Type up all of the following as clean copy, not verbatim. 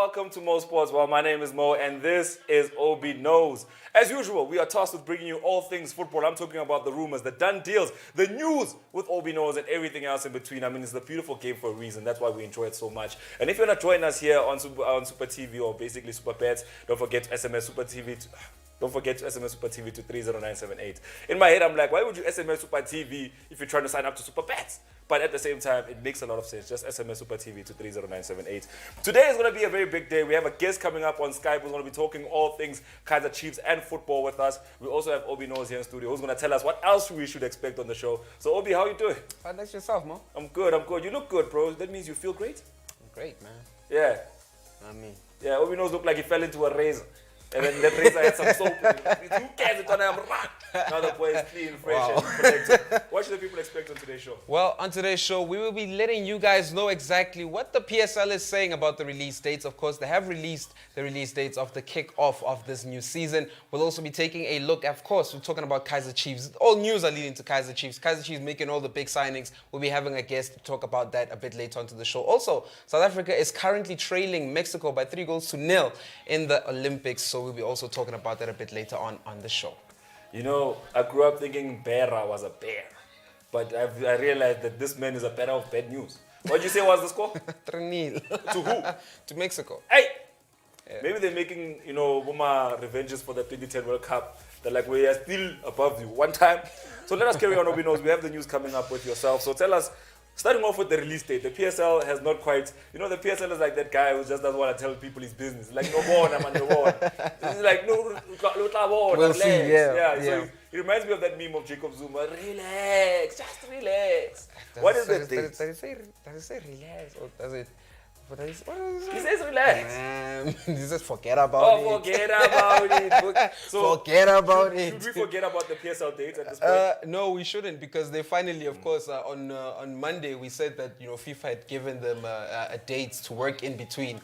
welcome to Mo Sports. Well, my name is Mo, and this is Obi Knows. As usual, we are tasked with bringing you all things football. I'm talking about the rumors, the done deals, the news with Obi Knows, and everything else in between. I mean, it's a beautiful game for a reason. That's why we enjoy it so much. And if you're not joining us here on Super TV or basically Super Bets, don't forget to SMS Super TV. Don't forget to SMS Super TV to 30978. In my head, I'm like, why would you SMS Super TV if you're trying to sign up to Super Bets? But at the same time, it makes a lot of sense. Just SMS Super TV to 30978. Today is going to be a very big day. We have a guest coming up on Skype who's going to be talking all things Kaizer Chiefs and football with us. We also have Obi Knows here in studio who's going to tell us what else we should expect on the show. So, Obi, how you doing? Fine, thanks yourself, Mo. I'm good. You look good, bro. That means you feel great? I'm great, man. Yeah. Not me. Yeah, Obi Knows looked like he fell into a razor. And then that razor had some soap in it. Who cares? It's on him. Now the boy is clean, fresh, and protected. What should the people expect on today's show? Well, on today's show, we will be letting you guys know exactly what the PSL is saying about the release dates. Of course, they have released the release dates of the kick-off of this new season. We'll also be taking a look, of course, we're talking about Kaizer Chiefs. All news are leading to Kaizer Chiefs. Kaizer Chiefs making all the big signings. We'll be having a guest to talk about that a bit later onto the show. Also, South Africa is currently trailing Mexico by 3-0 in the Olympics. So we'll be also talking about that a bit later on the show. You know, I grew up thinking Berra was a bear. But I realized that this man is a bearer of bad news. What did you say was the score? 3-0. To who? To Mexico. Hey! Yeah. Maybe they're making, Buma revenges for the 2010 World Cup. They're like, we are still above you one time. So let us carry on, Obi Knows. We have the news coming up with yourself. So tell us, starting off with the release date, the PSL has not quite, the PSL is like that guy who just doesn't want to tell people his business. Like, no one, man, no one. He's like, no, we'll see, yeah. So it reminds me of that meme of Jacob Zuma. Relax, just relax. What is that date? Does it say relax or does it? What does it say? He says relax. He says forget about it. Forget about it. So, forget about it. Should we forget about the PSL dates at this point? No, we shouldn't, because they finally, of course, on Monday we said that FIFA had given them a date to work in between.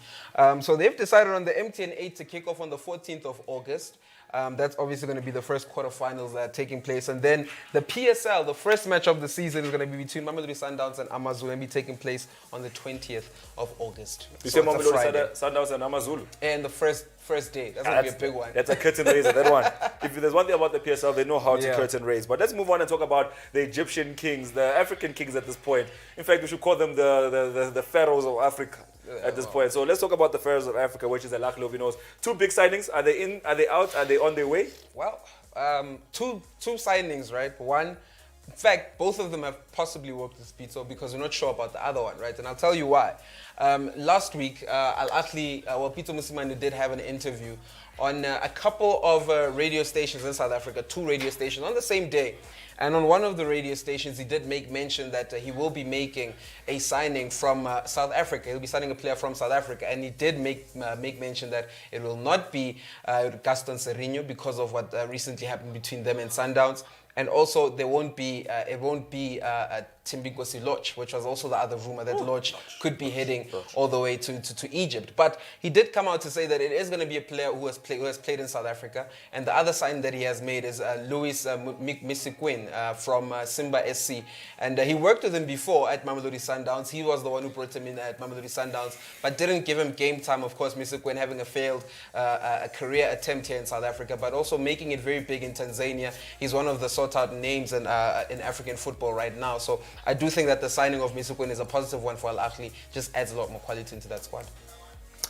So they've decided on the MTN 8 to kick off on the 14th of August. That's obviously going to be the first quarterfinals that are taking place. And then the PSL, the first match of the season, is going to be between Mamelodi Sundowns and Amazulu and be taking place on the 20th of August. You say Mamelodi Sundowns and Amazulu? And the first day. That's going to be a big one. That's a curtain raiser, that one. If there's one thing about the PSL, they know how to curtain raise. But let's move on and talk about the Egyptian kings, the African kings at this point. In fact, we should call them the pharaohs of Africa. At this point. So let's talk about the Pharaohs of Africa, which is Al Ahly Obi Knows. Two big signings. Are they in? Are they out? Are they on their way? Well, two signings, right? One, in fact, both of them have possibly worked with Pito because we're not sure about the other one, right? And I'll tell you why. Last week, Al Ahly, Pito Mosimane did have an interview on a couple of radio stations in South Africa, 2 radio stations on the same day. And on one of the radio stations, he did make mention that he will be making a signing from South Africa. He'll be signing a player from South Africa. And he did make mention that it will not be Gaston Serrinho because of what recently happened between them and Sundowns. And also, it won't be Timbinkosi Loch, which was also the other rumor that Loch could be heading all the way to Egypt. But he did come out to say that it is going to be a player who has played in South Africa. And the other sign that he has made is Louis Misikwin from Simba SC. And he worked with him before at Mamelodi Sundowns. He was the one who brought him in at Mamelodi Sundowns, but didn't give him game time. Of course, Misikwin having a failed career attempt here in South Africa, but also making it very big in Tanzania. He's one of the sought-out names in African football right now. So I do think that the signing of Misikwin is a positive one for Al Ahly. Just adds a lot more quality into that squad.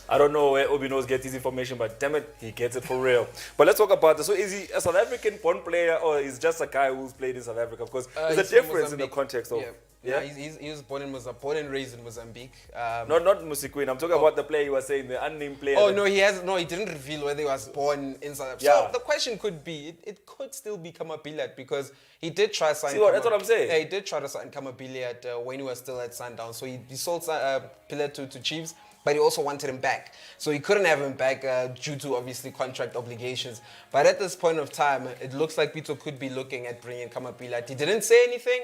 I don't know where Obi Knows gets his information, but damn it, he gets it for real. But let's talk about this. So is he a South African born player, or is just a guy who's played in South Africa? Because there's a difference in the context of... Yeah, he was born and raised in Mozambique. Not Misikwin. I'm talking about the player you were saying, the unnamed player. Oh, no, he didn't reveal whether he was born in South Africa. Yeah. So the question could be, it could still be Kamabilad because he did try to sign... that's what I'm saying. Yeah, he did try to sign Kamabilad when he was still at Sundowns. So he sold Pilad to Chiefs, but he also wanted him back. So he couldn't have him back due to, obviously, contract obligations. But at this point of time, it looks like Pito could be looking at bringing Kamabilad. He didn't say anything.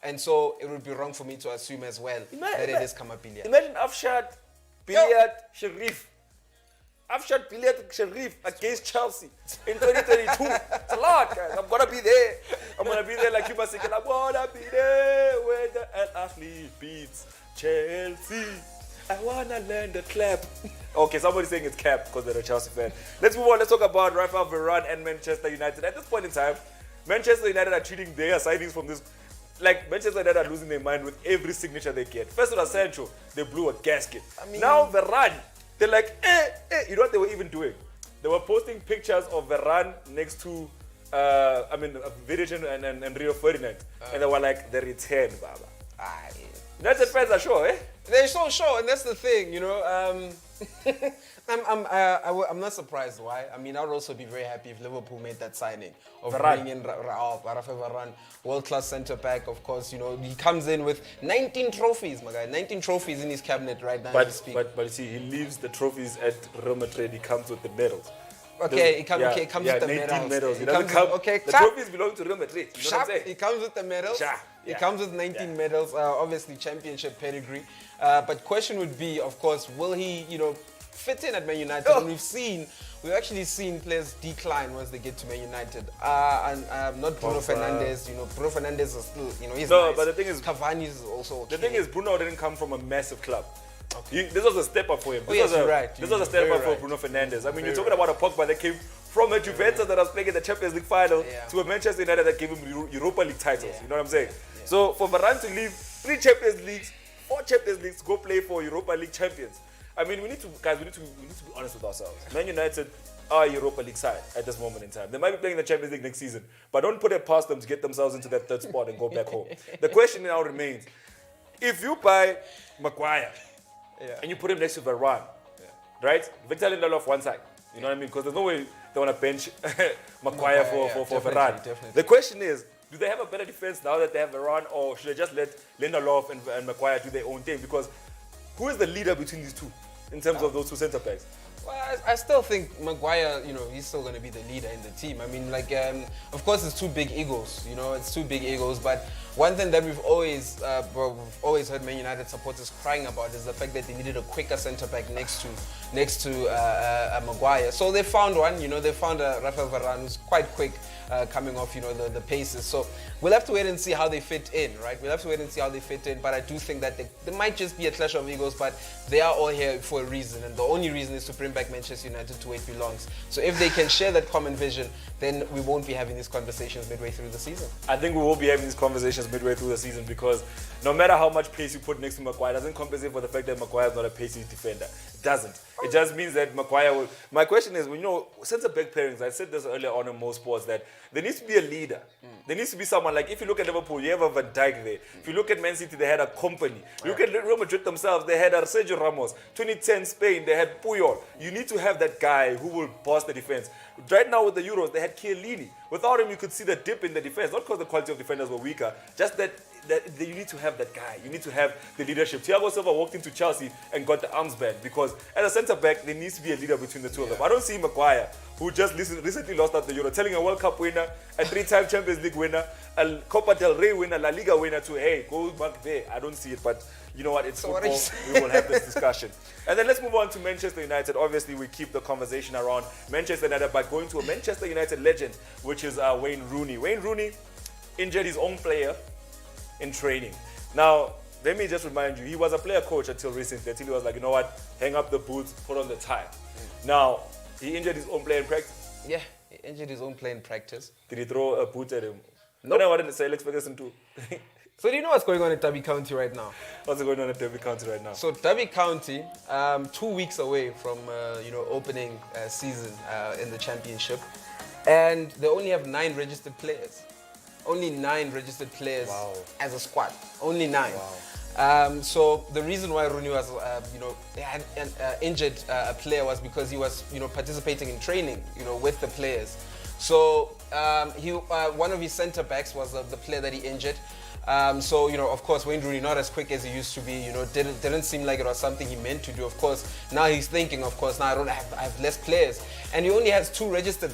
And so it would be wrong for me to assume as well that it is Kamabilad. Imagine Afshad Billiard Sharif. Afshad Billiard Sharif against Chelsea in 2022. It's a lot, guys. I'm going to be there. I'm going to be there like you must say, I'm going to be there when the Al Ahly beats Chelsea. I wanna learn the clap. Okay, somebody's saying it's cap because they're a Chelsea fan. Let's move on. Let's talk about Rafael Varane and Manchester United. At this point in time, Manchester United are treating their signings from this like Manchester United are losing their mind with every signature they get. First with Sancho, they blew a gasket. Now Varane, they're like, you know what they were even doing? They were posting pictures of Varane next to, Vidic and Rio Ferdinand. And they were like, the return, Baba. United fans are sure, eh? They're so sure, and that's the thing, you know. I'm not surprised why. I mean, I would also be very happy if Liverpool made that signing of bringing in Rafael Varane, world-class centre-back. Of course, you know, he comes in with 19 trophies, my guy. 19 trophies in his cabinet right now. But you see, he leaves the trophies at Real Madrid. He comes with the medals. Okay, it comes with the 19 medals. He doesn't come. Okay, the trophies belong to Real Madrid. You know what I'm saying? He comes with the medals. He comes with 19 medals. Obviously, championship pedigree. But question would be, of course, will he, you know, fit in at Man United? And we've actually seen players decline once they get to Man United. Not Bruno Fernandes. You know, Bruno Fernandes is still, you know, he's nice. But the thing is, Cavani is also okay. The thing is, Bruno didn't come from a massive club. Okay. This was a step up for him. This was a step up for Bruno Fernandes. I mean, you're talking about a Pogba that came from a Juventus that was playing in the Champions League final to a Manchester United that gave him Europa League titles. You know what I'm saying? So for Varane to leave 3 Champions Leagues, 4 Champions Leagues to go play for Europa League champions. I mean, we need to be honest with ourselves. Man United are a Europa League side at this moment in time. They might be playing the Champions League next season, but don't put it past them to get themselves into that 3rd spot and go back home. The question now remains, if you buy Maguire and you put him next to Varane, right? Victor Lindelof one side. You know what I mean? Because there's no way they want to bench Maguire for Varane. Definitely. The question is, do they have a better defense now that they have Varane, or should they just let Lindelof and Maguire do their own thing? Because who is the leader between these two in terms of those 2 centre backs? Well, I still think Maguire, you know, he's still going to be the leader in the team. I mean, like, of course, it's 2 big egos, you know, it's 2 big egos. But one thing that we've always heard Man United supporters crying about is the fact that they needed a quicker centre back next to Maguire. So they found one, you know, they found Rafael Varane who's quite quick, coming off, you know, the paces. So we'll have to wait and see how they fit in, right? We'll have to wait and see how they fit in. But I do think that there might just be a clash of egos, but they are all here for a reason, and the only reason is to bring back Manchester United to where it belongs. So if they can share that common vision, then we won't be having these conversations midway through the season. I think we will be having these conversations midway through the season, because no matter how much pace you put next to Maguire, it doesn't compensate for the fact that Maguire is not a pacey defender. It doesn't. It just means that Maguire will... My question is, you know, centre-back pairings, I said this earlier on in most sports, that there needs to be a leader. There needs to be someone, like if you look at Liverpool, you have a Van Dijk there. If you look at Man City, they had a company. You look at Real Madrid themselves, they had a Sergio Ramos. 2010 Spain, they had Puyol. You need to have that guy who will boss the defense. Right now with the Euros, they had Chiellini. Without him, you could see the dip in the defense. Not because the quality of defenders were weaker, just that you need to have that guy. You need to have the leadership. Thiago Silva walked into Chelsea and got the armband, because as a centre-back, there needs to be a leader between the two of them. I don't see Maguire, who just recently lost at the Euro, telling a World Cup winner, a 3-time Champions League winner, a Copa del Rey winner, La Liga winner to, hey, go back there. I don't see it, but you know what? It's football. We will have this discussion. And then let's move on to Manchester United. Obviously, we keep the conversation around Manchester United by going to a Manchester United legend, which is Wayne Rooney. Wayne Rooney injured his own player in training. Now, let me just remind you, he was a player coach until recently, until he was like, you know what, hang up the boots, put on the tie. Now, he injured his own player in practice. Yeah, he injured his own player in practice. Did he throw a boot at him? No. No, what did say Alex Ferguson too? So do you know what's going on at Derby County right now? What's going on at Derby County right now? So Derby County, 2 weeks away from opening season in the championship, and they only have 9 registered players. Only 9 registered players as a squad. Only 9. Wow. So the reason why Rooney was, had injured a player was because he was, participating in training, with the players. So one of his centre backs was the player that he injured. Of course, Wayne Rooney, not as quick as he used to be, didn't seem like it was something he meant to do. Of course, now he's thinking, of course, now I have less players. And he only has 2 registered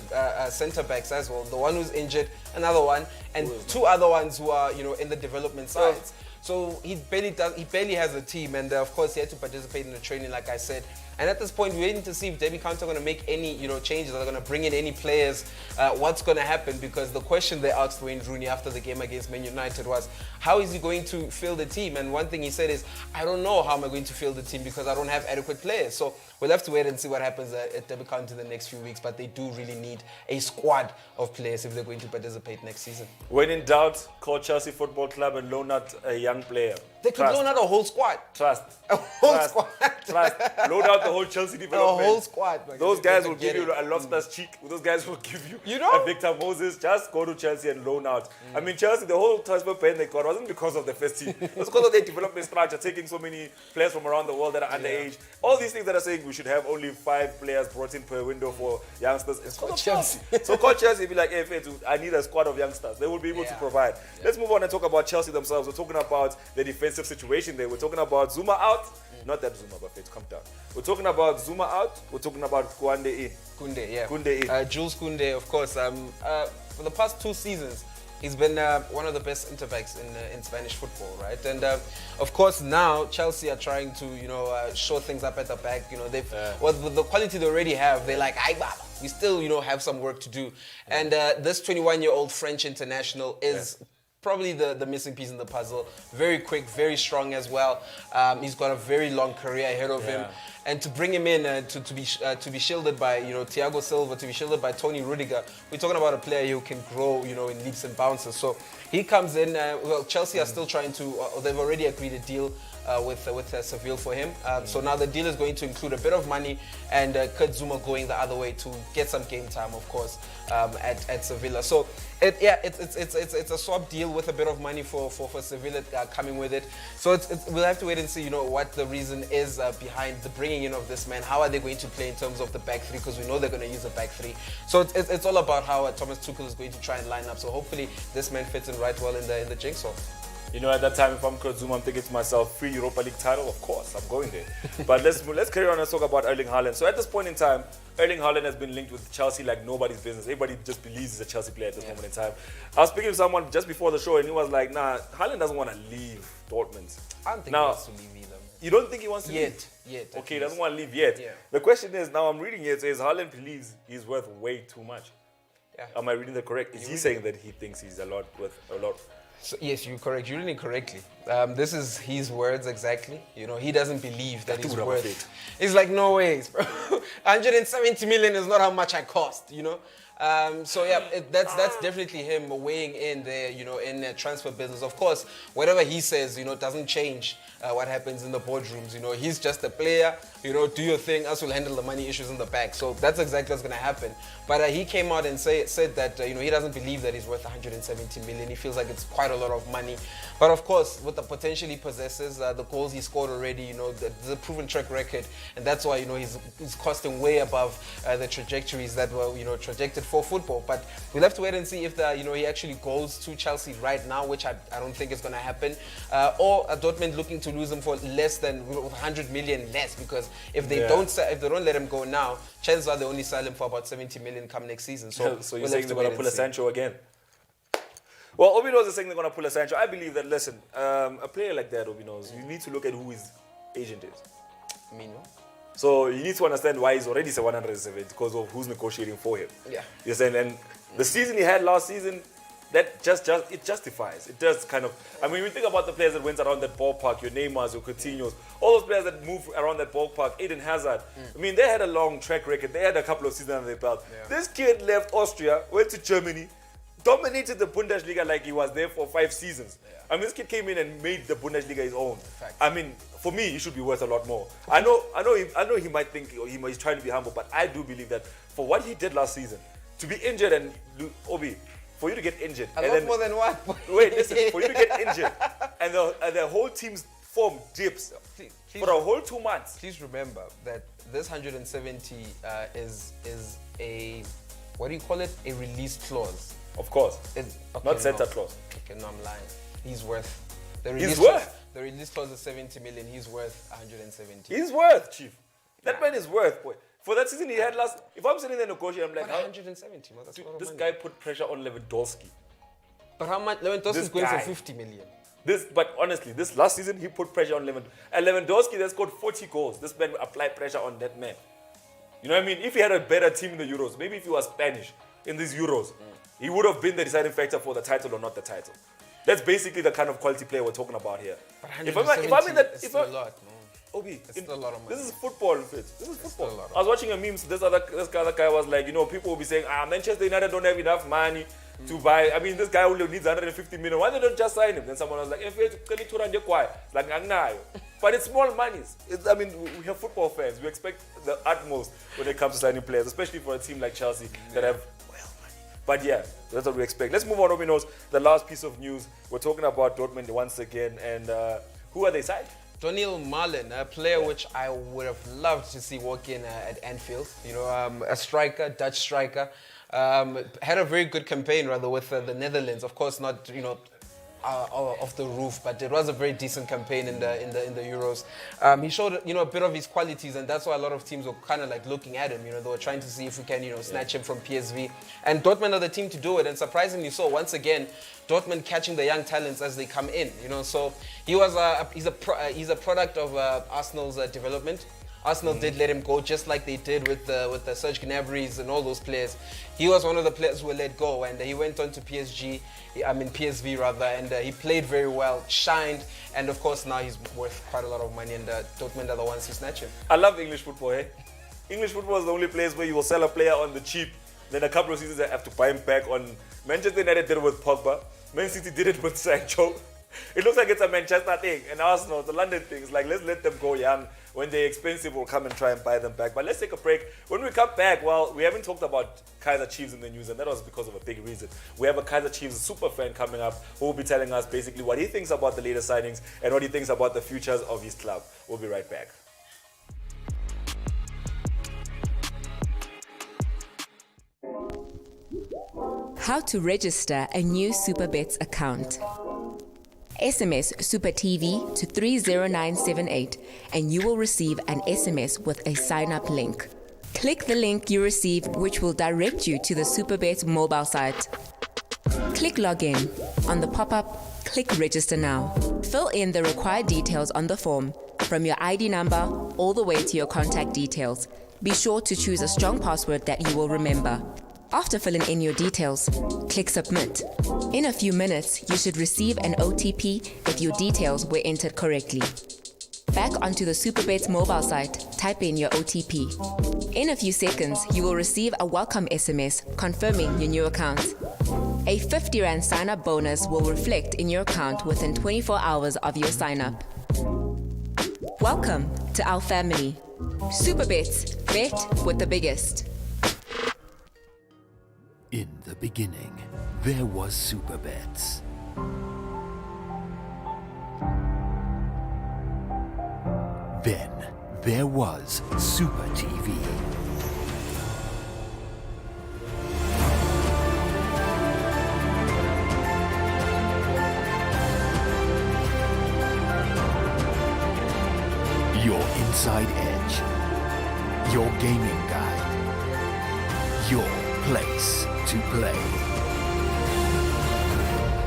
centre backs as well. The one who's injured, another one, and 2 other ones who are, in the development sides. So he barely has a team, and of course he had to participate in the training, like I said. And at this point, we're waiting to see if Derby County are going to make any, changes. Are they going to bring in any players? What's going to happen? Because the question they asked Wayne Rooney after the game against Man United was, how is he going to field the team? And one thing he said is, I don't know how am I going to field the team because I don't have adequate players. So we'll have to wait and see what happens at Derby County in the next few weeks. But they do really need a squad of players if they're going to participate next season. When in doubt, call Chelsea Football Club and loan out a young player. They could loan out a whole squad. Trust. A whole squad. Trust. Loan out the whole Chelsea development. A whole squad. Man. Those guys will give you a Loftus Cheek. Those guys will give you a Victor Moses. Just go to Chelsea and loan out. I mean, Chelsea, the whole transfer pen they got wasn't because of the first team. It was because of their development structure, taking so many players from around the world that are underage. All these things that are saying we should have only 5 players brought in per window for youngsters. It's called Chelsea. So call Chelsea and be like, hey, I need a squad of youngsters. They will be able to provide. Let's move on and talk about Chelsea themselves. We're talking about the defensive situation there. We're talking about Zuma out. Not that Zuma, but Faith, calm down. We're talking about Zuma out. We're talking about Kounde in. Kounde in. Jules Kounde, of course. For the past 2 seasons, he's been one of the best interbacks in Spanish football, right? And of course, now Chelsea are trying to, show things up at the back. They've with the quality they already have, they're like, we still, have some work to do. And this 21-year-old French international is probably the missing piece in the puzzle. Very quick, very strong as well. He's got a very long career ahead of him. And to bring him in to be shielded by Thiago Silva, to be shielded by Tony Rudiger, we're talking about a player who can grow in leaps and bounces. So he comes in. Chelsea are still trying to. They've already agreed a deal with Seville for him. So now the deal is going to include a bit of money and Kurt Zuma going the other way to get some game time, of course, at Sevilla. So it's a swap deal with a bit of money for Sevilla coming with it. So we'll have to wait and see, what the reason is behind the bringing in of this man. How are they going to play in terms of the back three? Because we know they're going to use a back three. So it's all about how Thomas Tuchel is going to try and line up. So hopefully this man fits in right well in the jigsaw. At that time, if I'm Kurt Zuma, I'm thinking to myself, free Europa League title, of course, I'm going there. But let's carry on and talk about Erling Haaland. So at this point in time, Erling Haaland has been linked with Chelsea like nobody's business. Everybody just believes he's a Chelsea player at this moment in time. I was speaking to someone just before the show, and he was like, nah, Haaland doesn't want to leave Dortmund. I don't think he wants to leave either. You don't think he wants to leave? Yet. Okay, he doesn't want to leave yet. Yeah. The question is, now I'm reading it says Haaland believes he's worth way too much. Yeah. Am I reading that correct? Is he saying that he thinks he's worth a lot? So, yes, you're correct. You're reading it correctly. This is his words exactly. He doesn't believe that he's worth it. He's like, no ways, bro. 170 million is not how much I cost, that's definitely him weighing in there, in the transfer business. Of course, whatever he says, doesn't change what happens in the boardrooms. He's just a player. Do your thing. Us will handle the money issues in the back. So that's exactly what's going to happen. But he came out and said that he doesn't believe that he's worth 170 million. He feels like it's quite a lot of money. But of course, with the potential he possesses, the goals he scored already, there's a proven track record, and that's why he's costing way above the trajectories that were trajected for football. But we'll have to wait and see if he actually goes to Chelsea right now, which I don't think is going to happen, or Dortmund looking to lose him for less than 100 million less, because if they don't let him go now, chances are they only sell him for about 70 million come next season. So you're saying they're going to pull a Sancho again? Well, Obi knows is saying they're going to pull a Sancho. I believe that, listen, a player like that, Obi knows, you need to look at who his agent is. So you need to understand why he's already 170 because of who's negotiating for him. Yeah. You understand? And the season he had last season, that it justifies. It does kind of. I mean, when you think about the players that went around that ballpark, your Neymars, your Coutinhos, all those players that move around that ballpark, Eden Hazard. I mean, they had a long track record. They had a couple of seasons under their belt. Yeah. This kid left Austria, went to Germany, dominated the Bundesliga like he was there for 5 seasons. Yeah. I mean, this kid came in and made the Bundesliga his own. I mean, for me, he should be worth a lot more. I know he might think he's trying to be humble, but I do believe that for what he did last season, to be injured and Obi. For you to get injured. A lot more than what? Wait, listen. For you to get injured and the whole team's form dips please, for a whole 2 months. Please remember that this 170 is a, what do you call it? A release clause. Of course. Not Santa Claus. Okay, no, I'm lying. He's worth. The release clause is 70 million. He's worth 170. He's worth, Chief. That man is worth, boy. For that season he had last, if I'm sitting there negotiating, I'm like, 170. Well, this guy put pressure on Lewandowski. But how much? Lewandowski is going for 50 million. But honestly, this last season he put pressure on Lewandowski. And Lewandowski that scored 40 goals. This man applied pressure on that man. You know what I mean? If he had a better team in the Euros, maybe if he was Spanish in these Euros, he would have been the deciding factor for the title or not the title. That's basically the kind of quality player we're talking about here. But If I'm in that, it's still a lot, man. Obi, It's still a lot of money. this is football, Fitz. This is still a football. lot of I was watching a meme. This other guy was like, people will be saying, Manchester United don't have enough money to buy. I mean, this guy only needs 150 million. Why they don't just sign him? Then someone was like, it's like, but it's small monies. We have football fans. We expect the utmost when it comes to signing players, especially for a team like Chelsea that have money. But yeah, that's what we expect. Let's move on. Obi knows the last piece of news. We're talking about Dortmund once again, and who are they signed? Daniel Marlin, a player which I would have loved to see walk in at Anfield. A striker, Dutch striker. Had a very good campaign rather with the Netherlands. Of course, not off the roof, but it was a very decent campaign in the Euros. He showed a bit of his qualities, and that's why a lot of teams were kind of like looking at him. They were trying to see if we can snatch him from PSV, and Dortmund are the team to do it. And surprisingly so, once again, Dortmund catching the young talents as they come in. So he's a product of Arsenal's development. Arsenal did let him go, just like they did with the Serge Gnabry's and all those players. He was one of the players who were let go, and he went on to PSV rather, and he played very well, shined, and of course now he's worth quite a lot of money, and Dortmund are the ones who snatch him. I love English football, eh? English football is the only place where you will sell a player on the cheap, then a couple of seasons they have to buy him back on. Manchester United did it with Pogba, Man City did it with Sancho. It looks like it's a Manchester thing, and Arsenal, the London thing. It's like, let's let them go young. When they're expensive, we'll come and try and buy them back. But let's take a break. When we come back, well, we haven't talked about Kaiser Chiefs in the news, and that was because of a big reason. We have a Kaiser Chiefs super fan coming up who will be telling us basically what he thinks about the latest signings and what he thinks about the futures of his club. We'll be right back. How to register a new SuperBets account. SMS Super TV to 30978 and you will receive an SMS with a sign-up link. Click the link you receive, which will direct you to the SuperBets mobile site. Click login. On the pop-up, click register now. Fill in the required details on the form, from your ID number all the way to your contact details. Be sure to choose a strong password that you will remember. After filling in your details, click submit. In a few minutes, you should receive an OTP if your details were entered correctly. Back onto the SuperBets mobile site, type in your OTP. In a few seconds, you will receive a welcome SMS confirming your new account. A 50 Rand sign-up bonus will reflect in your account within 24 hours of your sign-up. Welcome to our family. SuperBets, bet with the biggest. In the beginning, there was SuperBets. Then, there was Super TV. Your inside edge. Your gaming guide. Your place to play.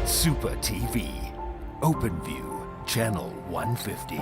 Super TV, OpenView, channel 150.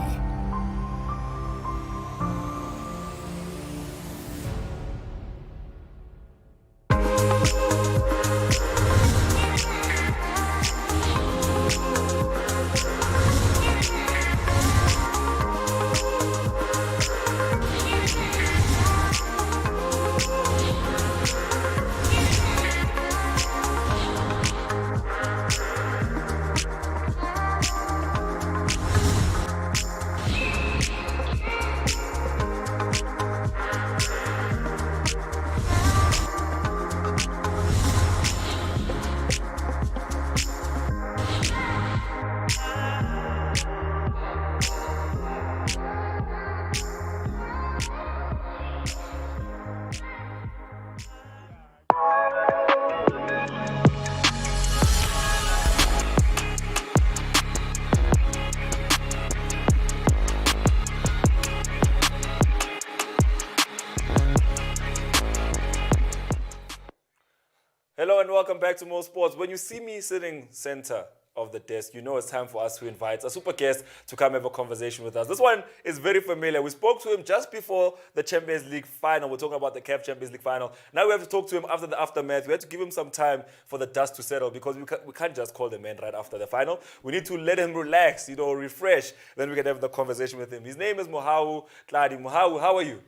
Hello and welcome back to More Sports. When you see me sitting center of the desk, you know it's time for us to invite a super guest to come have a conversation with us. This one is very familiar. We spoke to him just before the Champions League final. We're talking about the CAF Champions League final. Now we have to talk to him after the aftermath. We have to give him some time for the dust to settle because we can't just call the man right after the final. We need to let him relax, refresh. Then we can have the conversation with him. His name is Mohau Tladi. Mohau, how are you?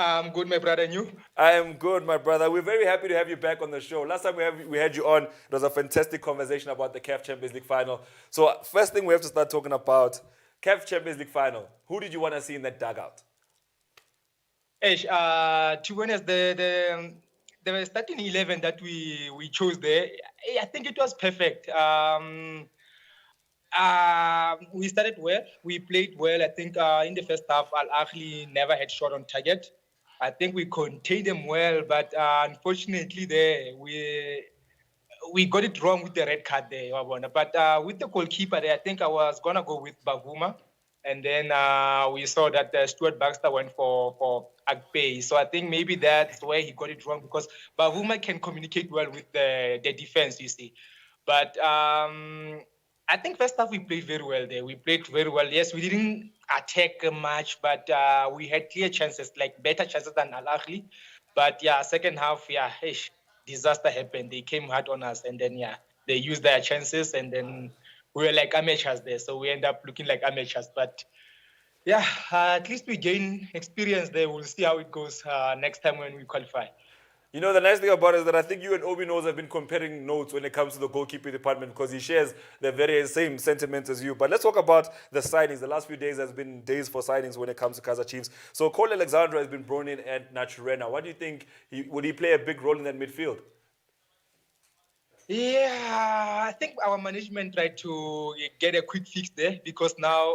I'm good, my brother, and you? I am good, my brother. We're very happy to have you back on the show. Last time we had you on, it was a fantastic conversation about the CAF Champions League final. So first thing we have to start talking about, CAF Champions League final. Who did you want to see in that dugout? To be honest, the starting 11 that we chose there, I think it was perfect. We started well. We played well. I think in the first half, Al Ahly never had shot on target. I think we contained them well, but unfortunately, there we got it wrong with the red card there. But with the goalkeeper there, I think I was gonna go with Bavuma, and then we saw that Stuart Baxter went for Agpay. So I think maybe that's where he got it wrong because Bavuma can communicate well with the defense, you see. But I think first half we played very well there. We played very well. Yes, we didn't attack much, but we had clear chances, like better chances than Al Ahly. But yeah, second half, disaster happened. They came hard on us, and then they used their chances, and then we were like amateurs there. So we end up looking like amateurs. But yeah, at least we gain experience there. We'll see how it goes next time when we qualify. The nice thing about it is that I think you and Obi Knows have been comparing notes when it comes to the goalkeeping department because he shares the very same sentiments as you. But let's talk about the signings. The last few days has been days for signings when it comes to Kaizer Chiefs. So Cole Alexandra has been brought in at Naturena. What do you think? Would he play a big role in that midfield? Yeah, I think our management tried to get a quick fix there because now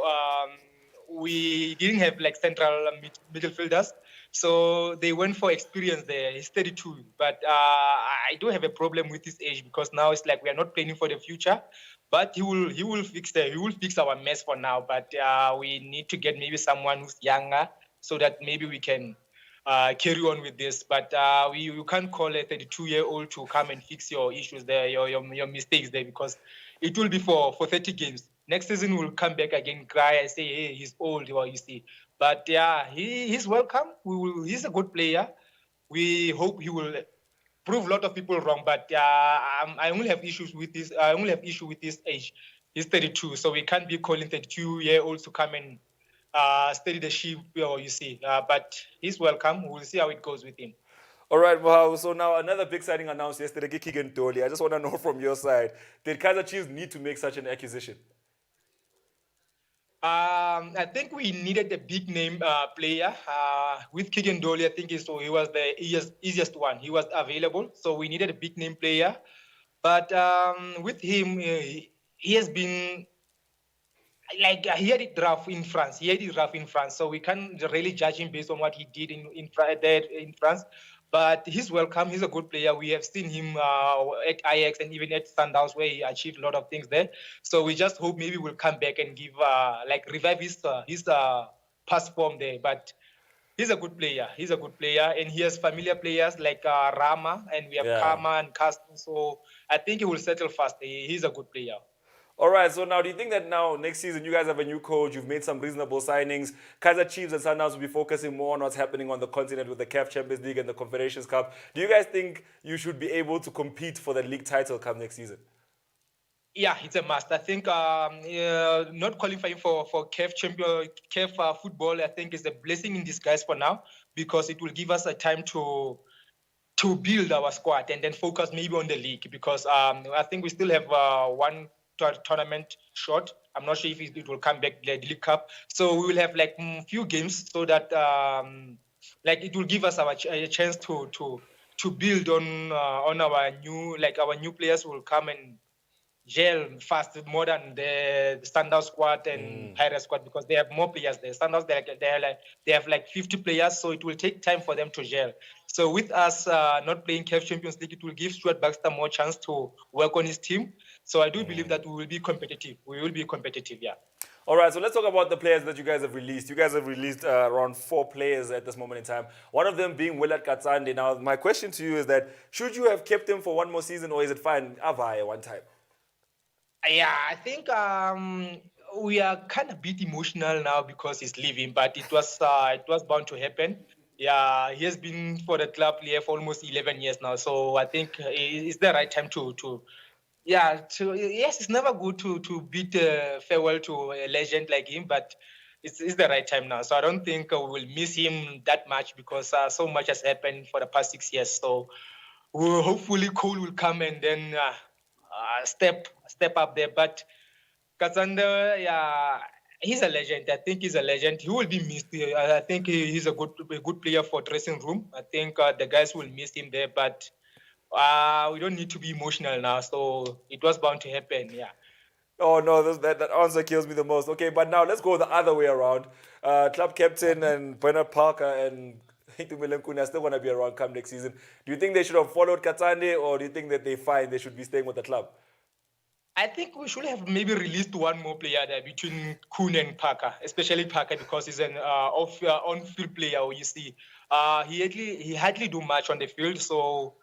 we didn't have like central midfielders. So they went for experience there. He's 32. But I do have a problem with his age because now it's like we are not planning for the future. But he will fix our mess for now. But we need to get maybe someone who's younger so that maybe we can carry on with this. But you can't call a 32-year-old to come and fix your issues there, your mistakes there, because it will be for 30 games. Next season we'll come back again, cry and say, hey, he's old, you see. But yeah, he's welcome. He's a good player. We hope he will prove a lot of people wrong. But I only have issues with this. I only have issue with his age. He's 32, so we can't be calling 32-year-olds to come and steady the ship, you see. But he's welcome. We'll see how it goes with him. All right, wow. So now another big signing announced yesterday, Keegan Dolly. I just want to know from your side, did Kaizer Chiefs need to make such an acquisition? I think we needed a big name player. With Keegan Dolly, I think he was the easiest one. He was available, so we needed a big name player. But with him, he has been he had it rough in France. So we can't really judge him based on what he did in France. But he's welcome. He's a good player. We have seen him at Ajax and even at Sundowns where he achieved a lot of things there. So we just hope maybe we'll come back and give revive his past form there. But he's a good player. And he has familiar players like Rama, and we have Kama and Caston. So I think he will settle fast. He's a good player. All right, so now do you think that now next season you guys have a new coach, you've made some reasonable signings, Kaizer Chiefs and Sundowns will be focusing more on what's happening on the continent with the CAF Champions League and the Confederations Cup. Do you guys think you should be able to compete for the league title come next season? Yeah, it's a must. I think not qualifying for CAF football, I think is a blessing in disguise for now because it will give us a time to build our squad and then focus maybe on the league because I think we still have one tournament short. I'm not sure if it will come back the League Cup. So we will have few games so that it will give us a chance to build on our new players will come and gel fast more than the Standout squad and Pirate squad because they have more players there. Standouts they have 50 players, so it will take time for them to gel. So with us not playing CAF Champions League, it will give Stuart Baxter more chance to work on his team. So I do believe that we will be competitive. Yeah. All right, so let's talk about the players that you guys have released. You guys have released around 4 players at this moment in time. One of them being Willard Katsande. Now, my question to you is that should you have kept him for one more season or is it fine? Avaya one time. Yeah, I think we are kind of a bit emotional now because he's leaving, but it was bound to happen. Yeah, he has been for the club here for almost 11 years now, so I think it's the right time to yeah to yes, it's never good to bid farewell to a legend like him, but it's the right time now. So I don't think we will miss him that much because so much has happened for the past 6 years. So hopefully Cole will come and then step up there. But Katsander, yeah, he's a legend. I think he's a legend. He will be missed. I think he's a good player for dressing room. I think the guys will miss him there, but we don't need to be emotional now. So it was bound to happen. Yeah. Oh no, that answer kills me the most. Okay, but now let's go the other way around. Club captain and Bernard Parker and Itumeleng Kuna still want to be around come next season. Do you think they should have followed Katsande, or do you think that they're fine? They should be staying with the club? I think we should have maybe released one more player there between Kuhn and Parker, especially Parker because he's an on-field player. You see, he hardly do much on the field, so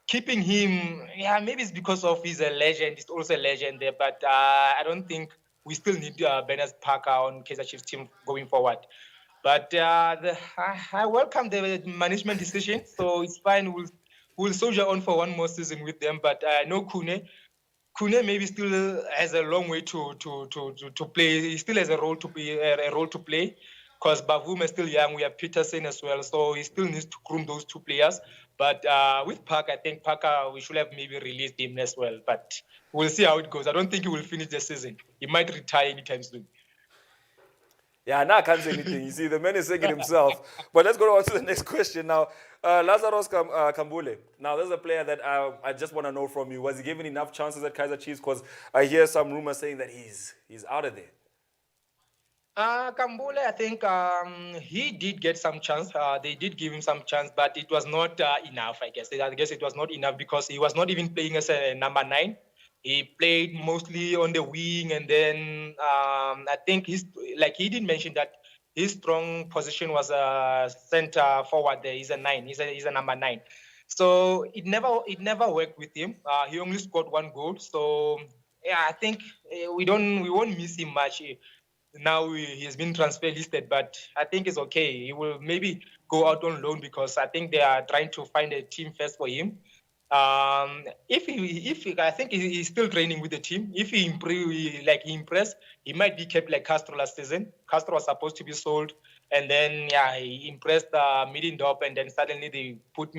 keeping him, yeah, maybe it's because of he's a legend. He's also a legend there, but I don't think we still need Bernard Parker on Kaizer Chiefs team going forward. But I welcome the management decision, so it's fine. We'll soldier on for one more season with them. But I know Kune maybe still has a long way to play. He still has a role to be a role to play because Bavum is still young. We have Peterson as well, so he still needs to groom those two players. But with Parker, I think Parker we should have maybe released him as well. But we'll see how it goes. I don't think he will finish the season. He might retire anytime soon. Yeah, now I can't say anything. You see, the man is saying it himself. But let's go on to the next question now. Lazarus Kambule. Now, there's a player that I just want to know from you. Was he given enough chances at Kaizer Chiefs? Because I hear some rumors saying that he's out of there. Kambule, I think he did get some chance. They did give him some chance, but it was not enough, I guess. I guess it was not enough because he was not even playing as a number 9. He played mostly on the wing, and then I think he did mention that his strong position was a center forward. There, he's a 9. He's a number 9. So it never worked with him. He only scored 1 goal. So yeah, I think we won't miss him much. Now he has been transfer listed, but I think it's okay. He will maybe go out on loan because I think they are trying to find a team first for him. I think he's still training with the team. If he impressed, he might be kept like Castro last season. Castro was supposed to be sold, and then he impressed Midindorp, and then suddenly they put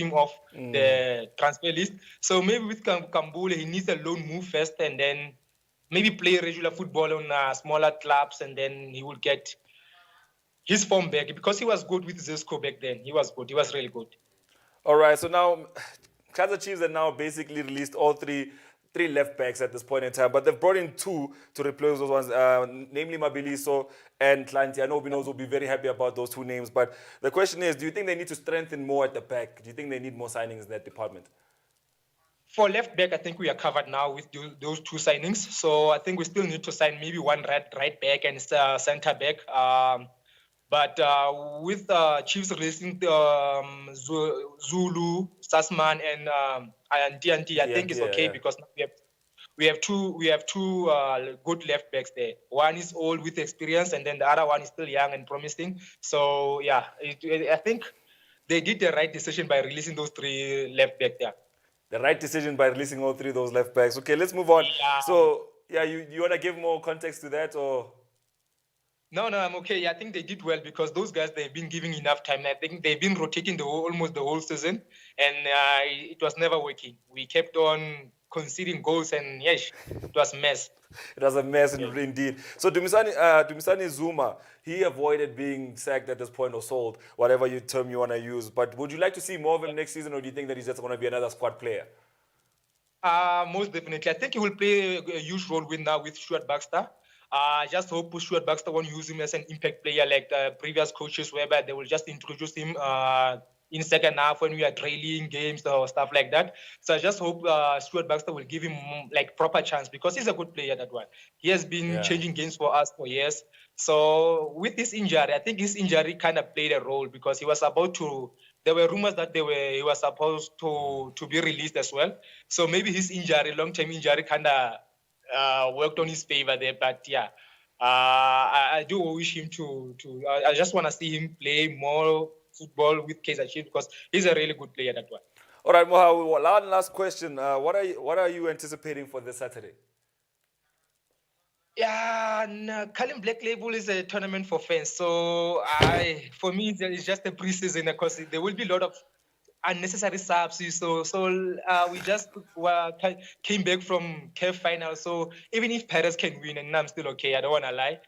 him off the transfer list. So maybe with Kambule, he needs a loan move first, and then maybe play regular football on smaller clubs, and then he will get his form back because he was good with Zesco back then. He was good. He was really good. All right, so now Kaizer Chiefs have now basically released all three left backs at this point in time, but they've brought in 2 to replace those ones, namely Mabiliso and Clancy. I know Obi knows will be very happy about those 2 names, but the question is, do you think they need to strengthen more at the back? Do you think they need more signings in that department? For left back, I think we are covered now with those 2 signings. So I think we still need to sign maybe one right back and center back. But with Chiefs releasing Zulu, Sassman, and TNT, I think it's okay because we have two good left backs there. One is old with experience, and then the other one is still young and promising. So yeah, I think they did the right decision by releasing those 3 left backs there. The right decision by releasing all 3 of those left backs. Okay, let's move on. Yeah. So yeah, you want to give more context to that, or? No, I'm okay. I think they did well because those guys, they've been giving enough time. I think they've been rotating almost the whole season, and it was never working. We kept on conceding goals, and yes, it was a mess. It was a mess indeed. So Dumisani Zuma, he avoided being sacked at this point or sold, whatever term you want to use. But would you like to see more of him next season, or do you think that he's just going to be another squad player? Most definitely. I think he will play a huge role with Stuart Baxter. I just hope Stuart Baxter won't use him as an impact player like the previous coaches, whereby they will just introduce him in second half when we are trailing games or stuff like that. So I just hope Stuart Baxter will give him like proper chance because he's a good player, that one. He has been changing games for us for years. So with this injury, I think his injury kind of played a role because he was about to. There were rumors that he was supposed to be released as well. So maybe his injury, long-term injury, kind of worked on his favor there. But yeah, I do wish him I just want to see him play more football with Kaizer Chiefs because he's a really good player, that one. All right, Moha, one last question. What are you anticipating for this Saturday? Yeah, no, Carling Black Label is a tournament for fans. So for me, it's just a preseason because there will be a lot of unnecessary subs. So we just came back from CAF final. So even if Paris can win, and I'm still okay, I don't want to lie.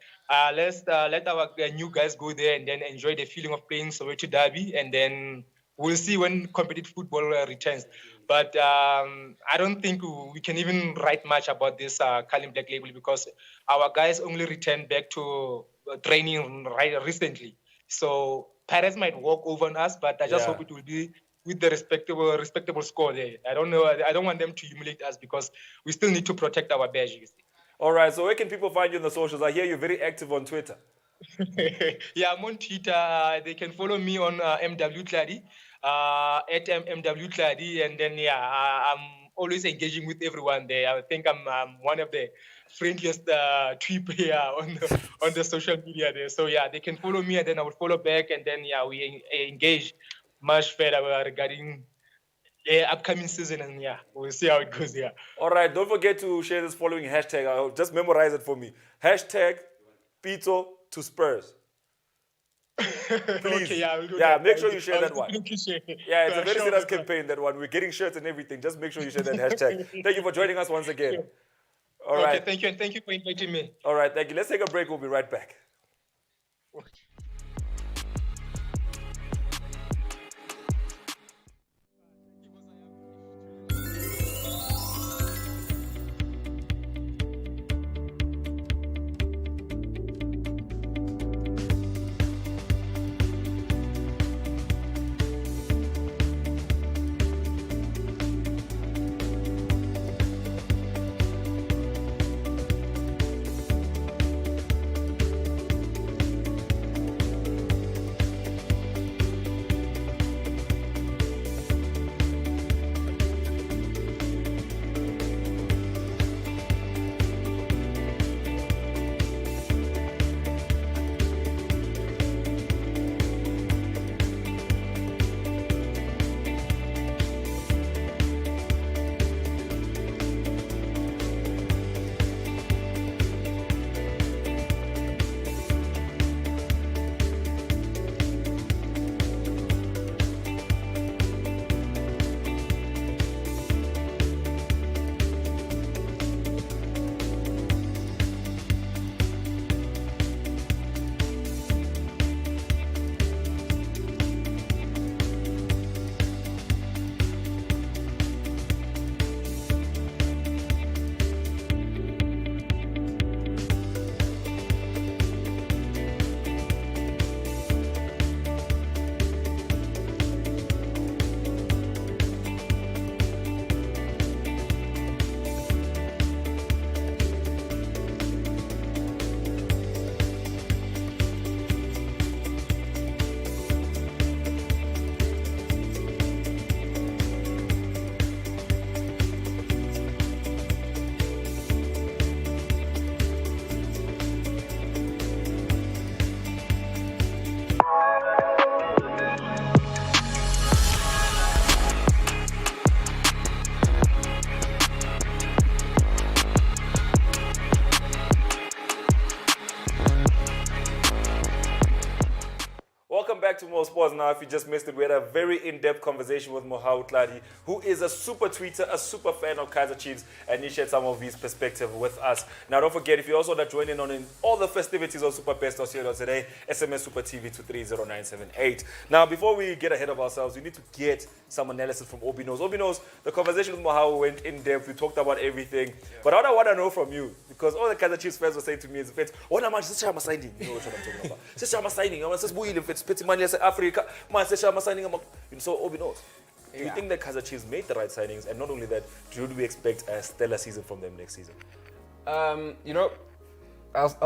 Let's let our new guys go there and then enjoy the feeling of playing Soweto Derby, and then we'll see when competitive football returns. But I don't think we can even write much about this Carling Black Label because our guys only returned back to training recently. So Paris might walk over on us, but I just hope it will be with the respectable score there. I don't know. I don't want them to humiliate us because we still need to protect our badges. All right, so where can people find you on the socials? I hear you're very active on Twitter. Yeah, I'm on Twitter. They can follow me on MW Clady, at MW Clady, and then I'm always engaging with everyone there. I think I'm one of the friendliest tweet here on the social media there. So yeah, they can follow me, and then I will follow back, and then we engage much further regarding upcoming season, and we'll see how it goes. Yeah. All right, don't forget to share this following hashtag. Just memorize it for me. Hashtag Pito to Spurs. Please. Okay, yeah, we'll do yeah, that. make sure you share that one. Share. Yeah, it's a very Sure. serious campaign, that one. We're getting shirts and everything. Just make sure you share that hashtag. Thank you for joining us once again. All right. Okay, thank you, and thank you for inviting me. All right, thank you. Let's take a break. We'll be right back. Welcome back to More Sports. Now, if you just missed it, we had a very in-depth conversation with Moha Utladi, who is a super tweeter, a super fan of Kaizer Chiefs, and he shared some of his perspective with us. Now, don't forget, if you also want to join in on all the festivities of Super Best Australia today, SMS Super TV to 30978. Now, before we get ahead of ourselves, we need to get some analysis from Obi Knows. Obi Knows, the conversation with Moha went in-depth. We talked about everything. But what I want to know from you, because all the Kaizer Chiefs fans were saying to me as fans, what am I signing? You know what I'm talking about. Sishama signing. I'm just boiling if it's petty money as Africa. Man, Sishama signing. So Obi Knows. Do you think that Kaizer Chiefs made the right signings? And not only that, do we expect a stellar season from them next season? I'll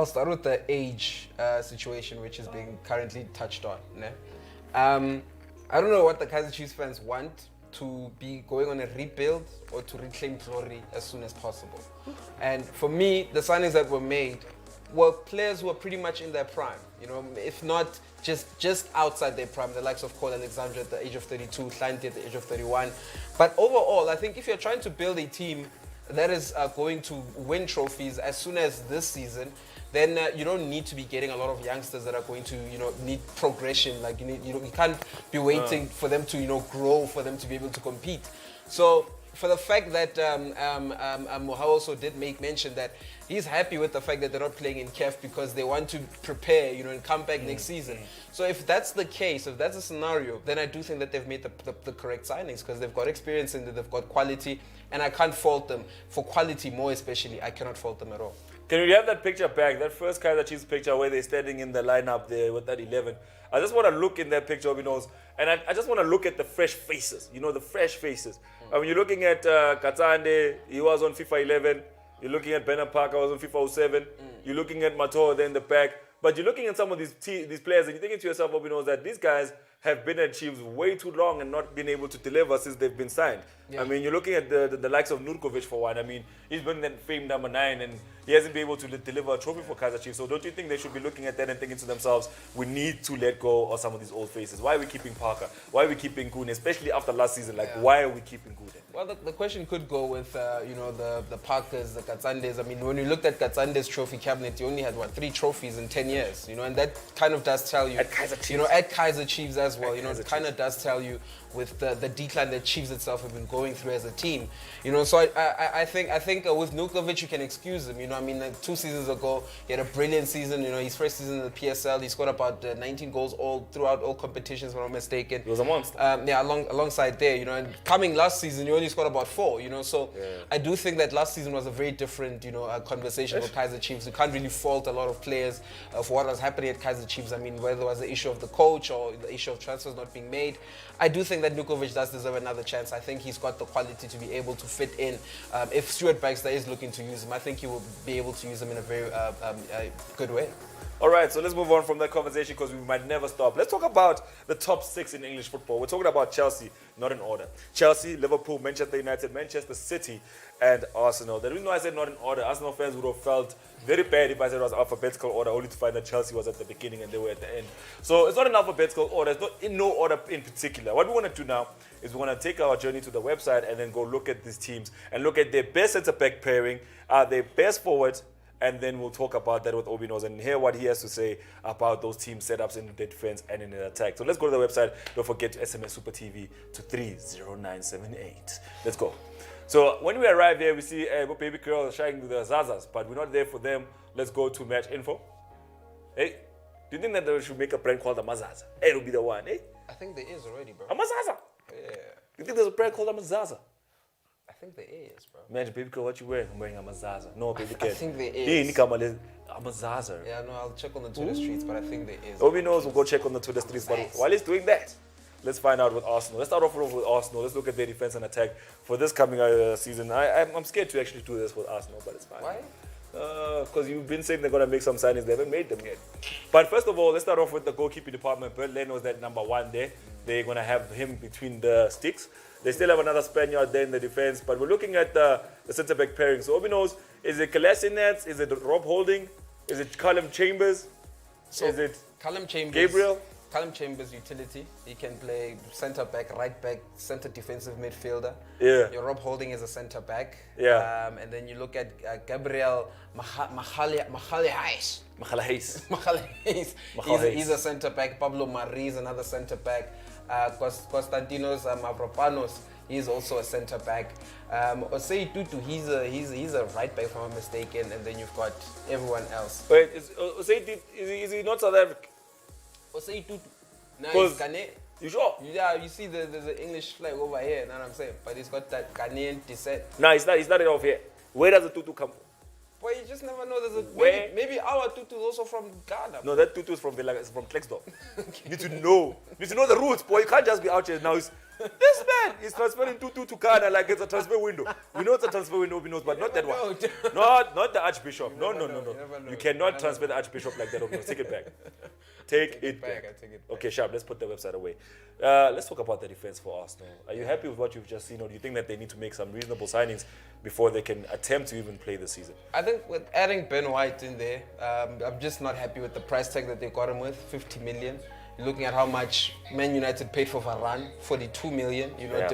start with the age situation, which is being currently touched on. I don't know what the Kaizer Chiefs fans want to be going on a rebuild or to reclaim glory as soon as possible. And for me, the signings that were made were players who were pretty much in their prime, you know, if not just outside their prime, the likes of Cole Alexander at the age of 32, Kleinte at the age of 31. But overall, I think if you're trying to build a team that is going to win trophies as soon as this season, then you don't need to be getting a lot of youngsters that are going to, you know, need progression. Like you can't be waiting for them to, you know, grow for them to be able to compete. So for the fact that Moha also did make mention that he's happy with the fact that they're not playing in CAF because they want to prepare, you know, and come back next season. So if that's the case, if that's a scenario, then I do think that they've made the correct signings because they've got experience and they've got quality, and I can't fault them for quality more especially. I cannot fault them at all. Can we have that picture back? That first Kaizer Chiefs picture where they're standing in the lineup there with that 11. I just want to look in that picture, and I just want to look at the fresh faces. You know, the fresh faces. I mean, you're looking at Katsande, he was on FIFA 11. You're looking at Bernard Parker, was on FIFA 07. You're looking at Mato there in the back. But you're looking at some of these players and you're thinking to yourself, that these guys have been at Chiefs way too long and not been able to deliver since they've been signed. Yeah. I mean, you're looking at the likes of Nurkovic for one. I mean, he's been that famed number 9 and he hasn't been able to deliver a trophy for Kaizer Chiefs. So don't you think they should be looking at that and thinking to themselves, we need to let go of some of these old faces? Why are we keeping Parker? Why are we keeping Kune? Especially after last season, why are we keeping Kune? Well, the question could go with, the Parkers, the Katsandes. I mean, when you looked at Katsandes' trophy cabinet, you only had, 3 trophies in 10 years, you know, and that kind of does tell you. At Kaizer Chiefs. You know, at Kaizer Chiefs as well, it kind of does tell you with the decline that Chiefs itself have been going through as a team. You know, so I think with Nurkovic, you can excuse him. You know, I mean, 2 seasons ago, he had a brilliant season. You know, his first season in the PSL, he scored about 19 goals throughout all competitions, if I'm not mistaken. He was a monster. Alongside there, you know, and coming last season, he only scored about 4, you know, so I do think that last season was a very different, conversation with Kaizer Chiefs. You can't really fault a lot of players for what was happening at Kaizer Chiefs. I mean, whether it was the issue of the coach or the issue of transfers not being made, I do think that Nurkovic does deserve another chance. I think he's got the quality to be able to fit in. If Stuart Baxter is looking to use him, I think he will be able to use him in a very good way. All right, so let's move on from that conversation because we might never stop. Let's talk about the top 6 in English football. We're talking about Chelsea, not in order. Chelsea, Liverpool, Manchester United, Manchester City, and Arsenal. The reason why I said not in order, Arsenal fans would have felt very bad if I said it was alphabetical order, only to find that Chelsea was at the beginning and they were at the end. So it's not in alphabetical order. It's not in no order in particular. What we want to do now is we want to take our journey to the website and then go look at these teams and look at their best centre-back pairing, their best forwards, and then we'll talk about that with Obi Knows and hear what he has to say about those team setups in the defense and in the attack. So let's go to the website. Don't forget to SMS Super TV to 30978. Let's go. So when we arrive here, we see baby girl shining with the Zazas, but we're not there for them. Let's go to match info. Hey, do you think that they should make a brand called the Mazaza? Hey, it'll be the one, eh? I think there is already, bro. A Mazaza? Yeah. You think there's a brand called a Mazaza? I think there is, bro. Imagine, baby girl, what you wearing? I'm wearing a Mazaza. No, baby girl. I think there is. A Mazaza. Yeah, no, I'll check on the Twitter streets, but I think there is. Obi Knows we'll go check on the Twitter streets. But while he's doing that, let's find out with Arsenal. Let's start off with Arsenal. Let's look at their defense and attack for this coming season. I'm scared to actually do this with Arsenal, but it's fine. Why? Because you've been saying they're going to make some signings. They haven't made them yet. But first of all, let's start off with the goalkeeping department. Bert Leno's that number 1 there. They're going to have him between the sticks. They still have another Spaniard there in the defense. But we're looking at the centre-back pairing. So Obi knows, is it Kolasinac? Is it Rob Holding? Is it Callum Chambers? So is it Callum Chambers? Gabriel? Callum Chambers utility. He can play centre back, right back, centre defensive midfielder. Yeah. Your Rob Holding is a centre back. Yeah. And then you look at Gabriel Magalhaes. He's a centre back. Pablo Marie is another centre back. Konstantinos Mavropanos, he's also a centre back. Osei Tutu, he's a right back if I'm not mistaken. And then you've got everyone else. Wait, is he not South African? Osei Tutu. No, he's Ghanaian. You sure? Yeah, you see there's an English flag over here, you know what I'm saying? But he's got that Ghanaian descent. No, he's not it off here. Where does the tutu come from? Boy, you just never know. There's Where? maybe our tutu is also from Ghana. No, that tutu is from Klexdorp. You need to know. You need to know the roots, boy. You can't just be out here now. This man is transferring tutu to Ghana like it's a transfer window. We know it's a transfer window, we know, but not that one. Not the Archbishop. No. You cannot transfer the Archbishop like that. Take it back. Take it back. I take it back. Okay, sharp. Let's put the website away. Let's talk about the defense for Arsenal. Are you happy with what you've just seen, or do you think that they need to make some reasonable signings before they can attempt to even play this season? I think with adding Ben White in there, I'm just not happy with the price tag that they got him with, 50 million. You're looking at how much Man United paid for Varane, 42 million. You know, Yeah,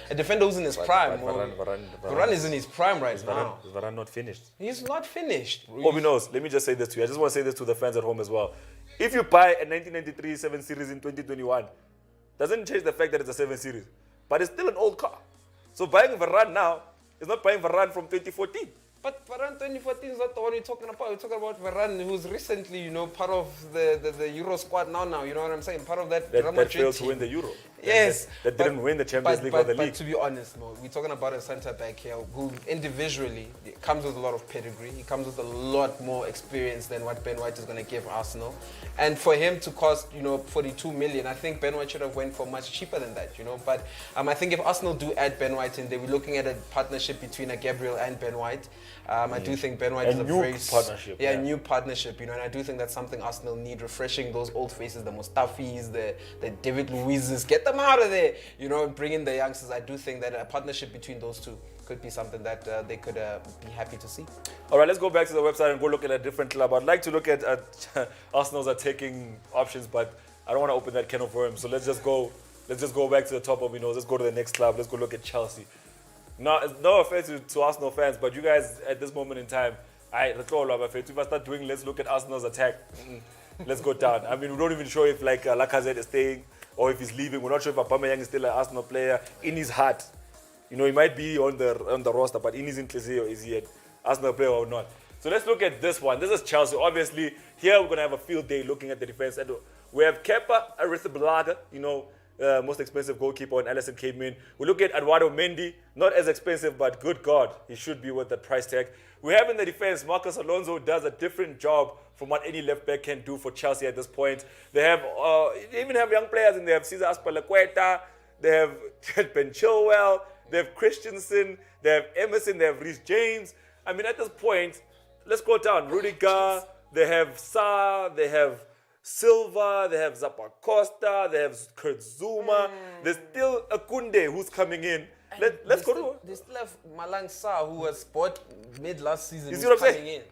a defender who's in his prime. Varane is in his prime right now. Is Varane not finished? He's not finished. Obi knows. Let me just say this to you. I just want to say this to the fans at home as well. If you buy a 1993 7 Series in 2021, doesn't change the fact that it's a 7 Series, but it's still an old car. So buying Varane now is not buying Varane from 2014. But Varane 2014 is not the one we're talking about. We're talking about Varane, who's recently, you know, part of the Euro squad now. You know what I'm saying? Part of that Real That Madrid failed to team. win the Euro. Yes. That didn't win the Champions League or the league. But to be honest, no, we're talking about a centre back here who individually comes with a lot of pedigree. He comes with a lot more experience than what Ben White is going to give Arsenal. And for him to cost, you know, 42 million, I think Ben White should have went for much cheaper than that, you know. But I think if Arsenal do add Ben White in there, we're looking at a partnership between a Gabriel and Ben White. I do think Ben White is a new very partnership. Yeah, new partnership, you know, and I do think that's something Arsenal need, refreshing those old faces, the Mustafis, the David Luizes, get them out of there, you know, and bring in the youngsters. I do think that a partnership between those two could be something that they could be happy to see. All right, let's go back to the website and go look at a different club. I'd like to look at Arsenal's attacking options, but I don't want to open that can of worms. So let's just go back to the top of, you know, let's go to the next club. Let's go look at Chelsea. No offense to Arsenal fans, but you guys at this moment in time, if I start doing, let's look at Arsenal's attack. Let's go down. I mean, we're not even sure if like Lacazette is staying or if he's leaving. We're not sure if Aubameyang is still an Arsenal player. In his heart, you know, he might be on the roster, but in his inclusio, is he an Arsenal player or not? So let's look at this one. This is Chelsea. Obviously, here we're gonna have a field day looking at the defense. And we have Kepa Arrizabalaga, you know, most expensive goalkeeper when Alisson came in. We look at Eduardo Mendy, not as expensive, but good God, he should be with the price tag. We have in the defense, Marcos Alonso does a different job from what any left back can do for Chelsea at this point. They have, they even have young players in there. They have Cesar Azpilicueta, they have Ben Chilwell, they have Christensen, they have Emerson, they have Reece James. I mean, at this point, let's go down. Rudiger, they have Sa, they have Silva, they have Zappacosta, they have Kurt Zuma. There's still Akunde who's coming in. Let's go to... They still have Malang Sarr, who was bought mid last season. You see what I'm coming saying? in.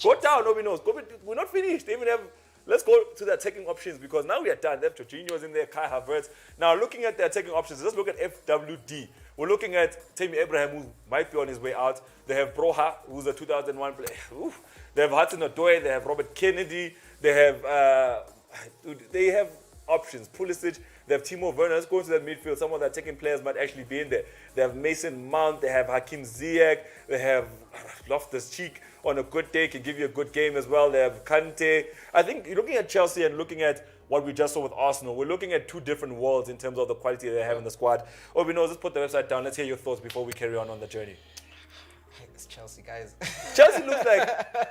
Go down, nobody knows. We're not finished. They even have... Let's go to the attacking options because now we are done. They have Jorginho's in there, Kai Havertz. Now looking at the attacking options, let's look at FWD. We're looking at Tammy Abraham, who might be on his way out. They have Broha, who's a 2001 player. Oof. They have Hudson-Odoi. They have Robert Kennedy. They have options. Pulisic. They have Timo Werner. Let's go into that midfield. Some of the attacking players might actually be in there. They have Mason Mount. They have Hakim Ziyech. They have Loftus-Cheek. On a good day, can give you a good game as well. They have Kante. I think you're looking at Chelsea and looking at what we just saw with Arsenal. We're looking at two different worlds in terms of the quality they have in the squad. Obi knows, let's put the website down. Let's hear your thoughts before we carry on the journey. It's Chelsea, guys. Chelsea looks like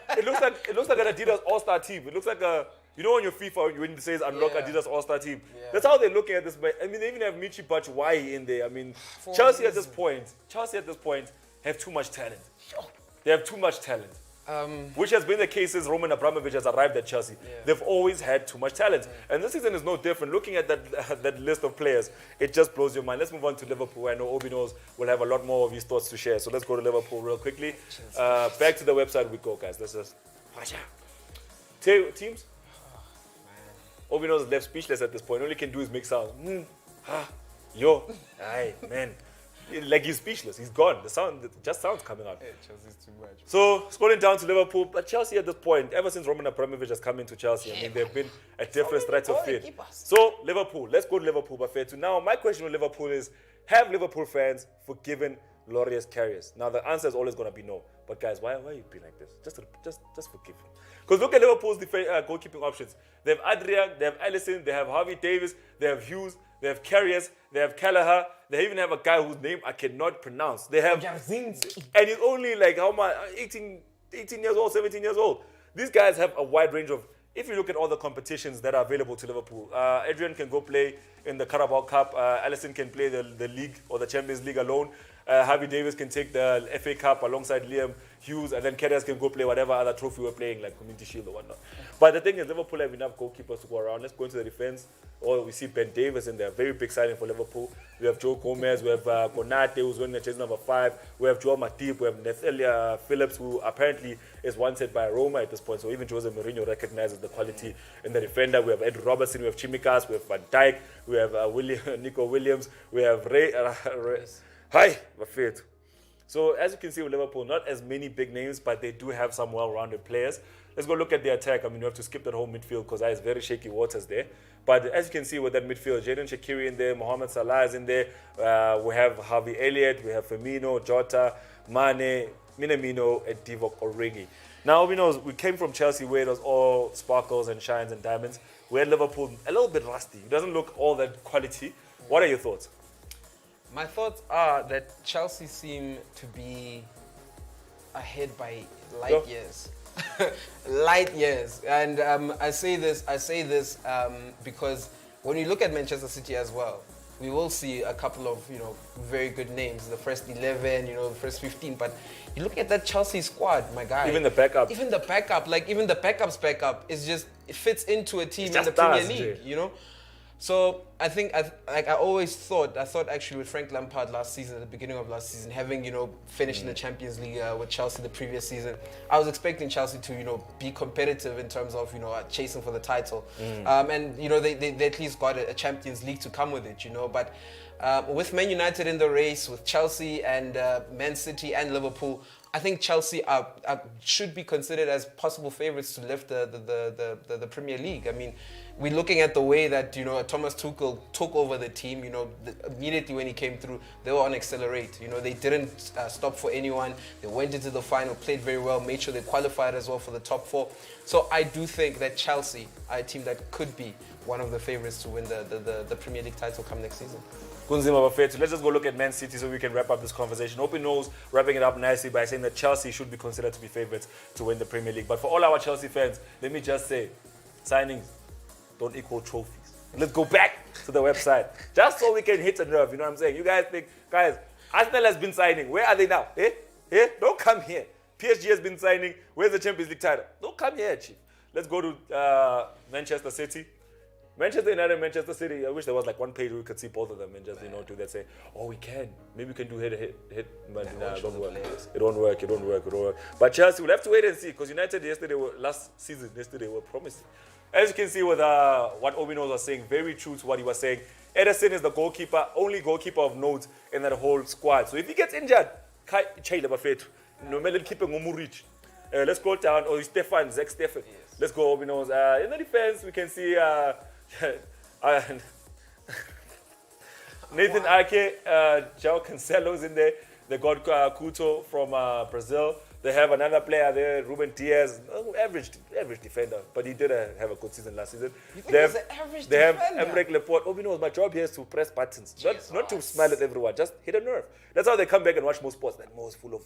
an Adidas All-Star team. It looks like a, you know, on your FIFA when it says unlock Adidas All-Star team. Yeah. That's how they're looking at this. I mean, they even have Michi Batshuayi in there. I mean, Chelsea at this point have too much talent. They have too much talent. Which has been the case since Roman Abramovich has arrived at Chelsea. Yeah. They've always had too much talent. And this season is no different. Looking at that list of players, it just blows your mind. Let's move on to Liverpool. I know Obi knows we'll have a lot more of his thoughts to share. So let's go to Liverpool real quickly. Back to the website we go, guys. Let's just... Teams? Obi knows is left speechless at this point. All he can do is make sounds. Yo. Aye, man. Like he's speechless. He's gone. The sound's coming out. Yeah, Chelsea's too much. So scrolling down to Liverpool, but Chelsea at this point, ever since Roman Abramovich has come into Chelsea, I mean, they've been a different threat of fear. So Liverpool, let's go to Liverpool, but fair to now. My question with Liverpool is: have Liverpool fans forgiven Glorious Carriers? Now the answer is always going to be no. But guys, why are you being like this? Just forgive him. Because look at Liverpool's goalkeeping options. They have Adrian, they have Alisson, they have Harvey Davis, they have Hughes, they have Carriers, they have Kelleher. They even have a guy whose name I cannot pronounce. They have, and he's only like how much? 18 years old, 17 years old. These guys have a wide range of. If you look at all the competitions that are available to Liverpool, Adrian can go play in the Carabao Cup. Alisson can play the league or the Champions League alone. Harvey Davis can take the FA Cup alongside Liam Hughes, and then Karius can go play whatever other trophy we're playing, like Community Shield or whatnot. But the thing is, Liverpool have enough goalkeepers to go around. Let's go into the defense. Oh, we see Ben Davis in there, very big signing for Liverpool. We have Joe Gomez, we have Konate, who's wearing the jersey number 5. We have Joel Matip, we have Nathalia Phillips, who apparently is wanted by Roma at this point. So even Jose Mourinho recognizes the quality in the defender. We have Andrew Robertson, we have Chimikas, we have Van Dijk, we have Nico Williams, we have Hi, Buffett. So as you can see with Liverpool, not as many big names, but they do have some well-rounded players. Let's go look at the attack. I mean, you have to skip that whole midfield because it's very shaky waters there. But as you can see with that midfield, Jadon Shaqiri in there, Mohamed Salah is in there. We have Harvey Elliott, we have Firmino, Jota, Mane, Minamino, and Divock Origi. Now, we came from Chelsea where it was all sparkles and shines and diamonds. We're at Liverpool a little bit rusty. It doesn't look all that quality. What are your thoughts? My thoughts are that Chelsea seem to be ahead by light years. Light years. And I say this because when you look at Manchester City as well, we will see a couple of, very good names, the first 11, the first 15. But you look at that Chelsea squad, my guy. Even the backup. Even the backup's backup is just, it fits into a team in the stars, Premier League, So I think, I thought actually with Frank Lampard last season, at the beginning of last season, having, finished in the Champions League with Chelsea the previous season, I was expecting Chelsea to, be competitive in terms of, chasing for the title. And, they at least got a Champions League to come with it, But with Man United in the race, with Chelsea and Man City and Liverpool, I think Chelsea should be considered as possible favourites to lift the Premier League. I mean, we're looking at the way that Thomas Tuchel took over the team. Immediately when he came through, they were on accelerate. They didn't stop for anyone. They went into the final, played very well, made sure they qualified as well for the top 4. So I do think that Chelsea are a team that could be one of the favourites to win the Premier League title come next season. Kunzima Bafethu. Let's just go look at Man City so we can wrap up this conversation. Open Nose wrapping it up nicely by saying that Chelsea should be considered to be favourites to win the Premier League. But for all our Chelsea fans, let me just say, signings don't equal trophies. Let's go back to the website just so we can hit a nerve. You know what I'm saying? You guys think, Arsenal has been signing. Where are they now? Don't come here. PSG has been signing. Where's the Champions League title? Don't come here, Chief. Let's go to Manchester City. Manchester United, Manchester City. I wish there was like one page where we could see both of them and just do that. Say, oh, we can. Maybe we can do hit. But nah, it don't work. It don't work. But Chelsea, we'll have to wait and see because United last season were promising. As you can see with what Obinos was saying, very true to what he was saying. Ederson is the goalkeeper, only goalkeeper of note in that whole squad. So if he gets injured, no matter keep let's go down. Or Zach Stefan. Yes. Let's go, Obinos. In the defense, we can see. Nathan Ake, João Cancelo's in there. They got Couto from Brazil. They have another player there, Ruben Diaz, average defender, but he did have a good season last season. You think he's an average defender? They have Emmerich Laporte. My job here is to press buttons, not to smile at everyone, just hit a nerve. That's how they come back and watch more sports. That more is full of,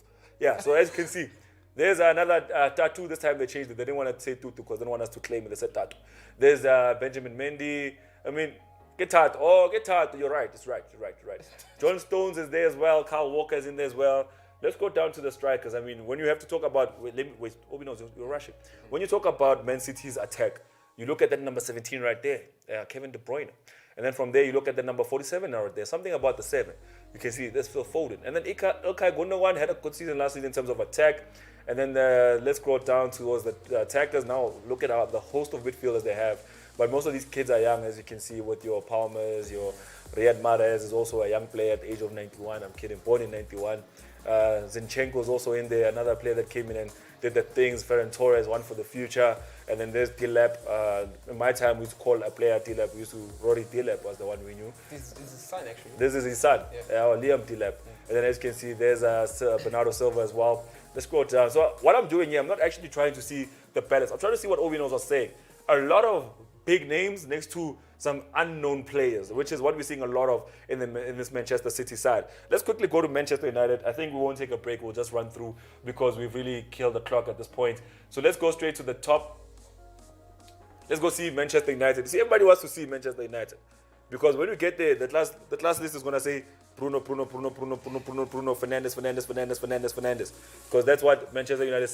So as you can see, there's another tattoo. This time they changed it. They didn't want to say tutu because they didn't want us to claim it. They said tattoo. There's Benjamin Mendy. Get tattoo. Oh, get tattoo. You're right. It's right. You're right. John Stones is there as well. Kyle Walker is in there as well. Let's go down to the strikers. When you have to talk about... Wait, you're rushing. When you talk about Man City's attack, you look at that number 17 right there, Kevin De Bruyne. And then from there, you look at the number 47 right there. Something about the 7. You can see there's Phil Foden. And then Ilkay Gundogan had a good season last season in terms of attack. And then let's go down towards the attackers. Now look at the host of midfielders they have. But most of these kids are young, as you can see, with your Palmers, your Riyad Mahrez is also a young player at the age of 91. I'm kidding, born in 91. Zinchenko is also in there, another player that came in and did the things. Ferran Torres, one for the future. And then there's Dilap. In my time, we used to call a player Dilap. Rory Dilap was the one we knew. This is his son, actually. This is his son, Liam Dilap. And then as you can see, there's Bernardo Silva as well. Let's go down. So what I'm doing here, I'm not actually trying to see the balance. I'm trying to see what Ovinos was saying. A lot of big names next to some unknown players, which is what we're seeing a lot of in this Manchester City side. Let's quickly go to Manchester United. I think we won't take a break. We'll just run through because we've really killed the clock at this point. So let's go straight to the top. Let's go see Manchester United. See, everybody wants to see Manchester United. Because when we get there, that last list is going to say Bruno, Fernandes. Because that's what Manchester United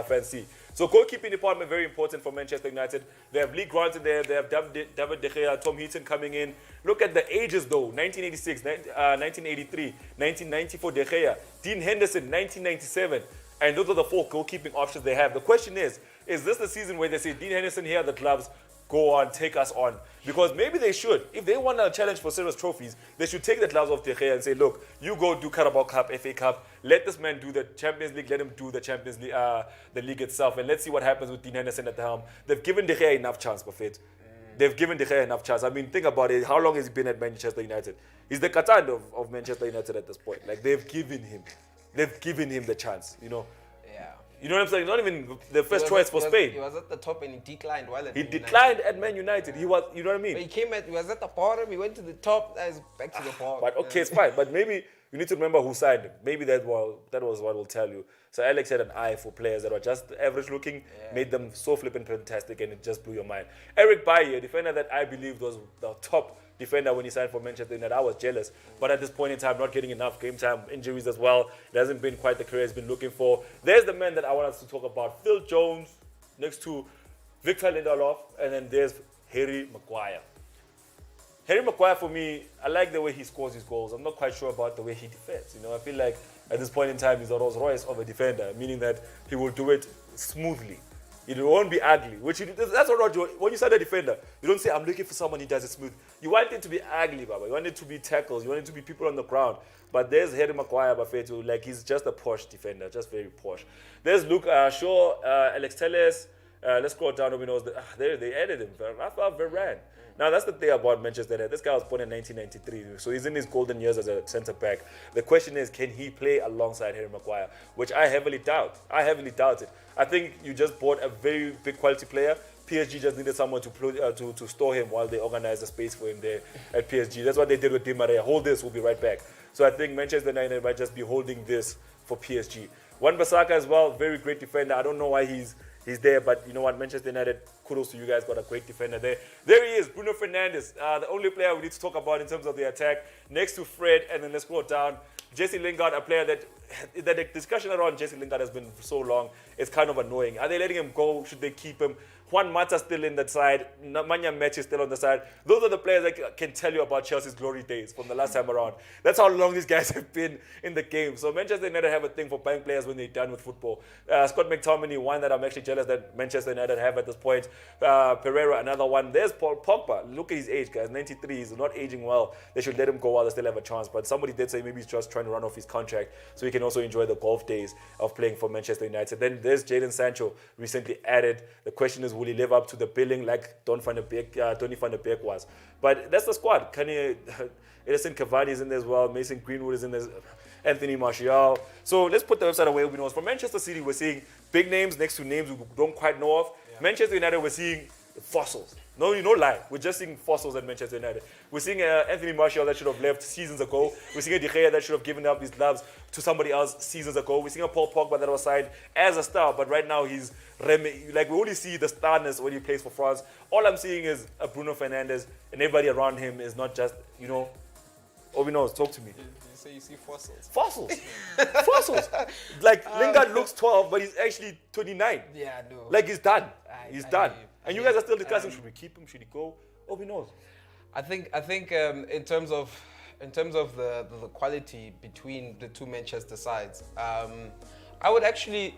fans see. So goalkeeping department, very important for Manchester United. They have Lee Grant in there. They have David De Gea, Tom Heaton coming in. Look at the ages though. 1986, 1983, 1994 De Gea. Dean Henderson, 1997. And those are the 4 goalkeeping options they have. The question is this the season where they say, Dean Henderson, here are the gloves, go on, take us on? Because maybe they should. If they want a challenge for serious trophies, they should take the gloves off De Gea and say, look, you go do Carabao Cup, FA Cup, let this man do the Champions League, let him do the Champions League, the league itself, and let's see what happens with Dean Henderson at the helm. They've given De Gea enough chance, Buffett. They've given De Gea enough chance. I mean, think about it. How long has he been at Manchester United? He's the Catan of Manchester United at this point. Like, they've given him the chance, you know. You know what I'm saying? Not even the first choice for Spain. He was at the top and he declined while at He Man declined United. at Man United. He was, you know what I mean? But he was at the bottom, he went to the top, now he's back to the bottom. But okay, it's fine. But maybe you need to remember who signed him. Maybe that was what will tell you. So Alex had an eye for players that were just average looking, made them so flippin' fantastic, and it just blew your mind. Eric Bailly, a defender that I believed was the top defender when he signed for Manchester United. I was jealous. But at this point in time, not getting enough game time, injuries as well. It hasn't been quite the career he's been looking for. There's the man that I want us to talk about. Phil Jones next to Victor Lindelof. And then there's Harry Maguire. Harry Maguire, for me, I like the way he scores his goals. I'm not quite sure about the way he defends. You know, I feel like at this point in time, he's a Rolls Royce of a defender, meaning that he will do it smoothly. It won't be ugly. That's what when you start a defender, you don't say, I'm looking for someone who does it smooth. You want it to be ugly, Baba. You want it to be tackles. You want it to be people on the ground. But there's Harry Maguire, Bafetu. Like, he's just a posh defender, just very posh. There's Luke Shaw, Alex Telles. Let's scroll down. They added him. Rafael Varane. Now, that's the thing about Manchester United. This guy was born in 1993, so he's in his golden years as a centre-back. The question is, can he play alongside Harry Maguire? Which I heavily doubt. I heavily doubt it. I think you just bought a very big quality player. PSG just needed someone to store him while they organize the space for him there at PSG. That's what they did with Di Maria. Hold this, we'll be right back. So I think Manchester United might just be holding this for PSG. Wan-Bissaka as well, very great defender. I don't know why he's there, but you know what, Manchester United, kudos to you guys, got a great defender there. There he is, Bruno Fernandes, the only player we need to talk about in terms of the attack, next to Fred, and then let's go down. Jesse Lingard, a player that the discussion around Jesse Lingard has been so long, it's kind of annoying. Are they letting him go? Should they keep him? Juan Mata still in that side. Nemanja Matic is still on the side. Those are the players that can tell you about Chelsea's glory days from the last time around. That's how long these guys have been in the game. So Manchester United have a thing for buying players when they're done with football. Scott McTominay, one that I'm actually jealous that Manchester United have at this point. Pereira, another one. There's Paul Pogba. Look at his age, guys. 93. He's not aging well. They should let him go while they still have a chance. But somebody did say maybe he's just trying to run off his contract so he can also enjoy the golf days of playing for Manchester United. Then there's Jadon Sancho, recently added. The question is, will he live up to the billing like Donny van der Beek was? But that's the squad. Edison Cavani is in there as well. Mason Greenwood is in there. Anthony Martial. So let's put the website away. We know for Manchester City, we're seeing big names next to names we don't quite know of. Yeah. Manchester United, we're seeing fossils. No lie. We're just seeing fossils at Manchester United. We're seeing Anthony Martial that should have left seasons ago. We're seeing a De Gea that should have given up his gloves to somebody else seasons ago. We're seeing a Paul Pogba that was signed as a star, but right now he's like, we only see the starness when he plays for France. All I'm seeing is a Bruno Fernandes, and everybody around him is not just, Obi knows, talk to me. So you see fossils. Fossils. Fossils. Like, Lingard looks 12, but he's actually 29. Yeah, no. Like, he's done. He's done. And you guys are still discussing, should we keep him? Should he go? Obi knows. I think in terms of the quality between the two Manchester sides, I would actually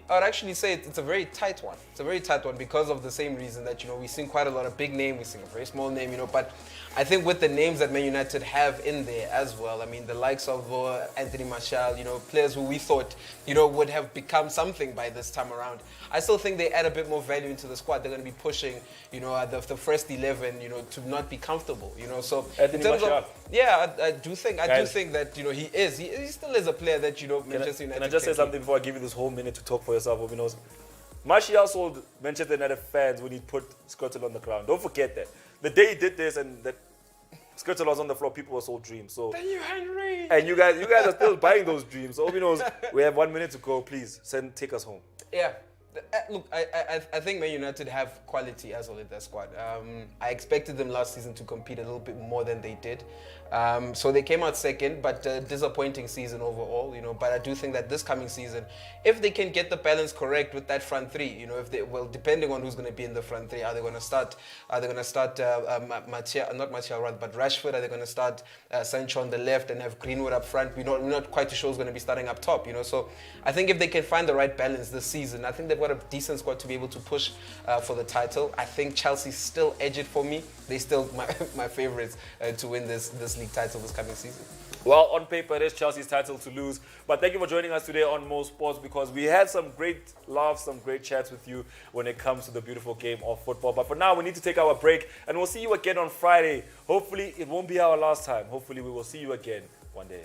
say it's a very tight one. It's a very tight one because of the same reason that, we've seen quite a lot of big name, we've seen a very small name, but I think with the names that Man United have in there as well, I mean, the likes of Anthony Martial, players who we thought, would have become something by this time around. I still think they add a bit more value into the squad. They're going to be pushing, the first 11, to not be comfortable, So Anthony Martial. I do think that, he still is a player that, Manchester United can I just say something before I give you this whole minute to talk for yourself, Obi knows? Martial sold Manchester United fans when he put Skirtle on the ground. Don't forget that. The day he did this and that Skirtle was on the floor, people were sold dreams. So, thank you, Henry. And you guys are still buying those dreams. So Obi knows we have 1 minute to go. Please take us home. Yeah. Look, I think Man United have quality as well in their squad. I expected them last season to compete a little bit more than they did. So they came out second, but disappointing season overall, you know. But I do think that this coming season, if they can get the balance correct with that front three, you know, if they, well, depending on who's going to be in the front three, are they going to start Rashford? Are they going to start Sancho on the left and have Greenwood up front? We're not quite too sure who's going to be starting up top, you know. So I think if they can find the right balance this season, I think they've got a decent squad to be able to push for the title. I think Chelsea still edge it for me. They still my favorites to win this league title this coming season. Well, on paper, it is Chelsea's title to lose. But thank you for joining us today on Mo Sports, because we had some great laughs, some great chats with you when it comes to the beautiful game of football. But for now, we need to take our break, and we'll see you again on Friday. Hopefully, it won't be our last time. Hopefully, we will see you again one day.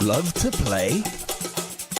Love to play?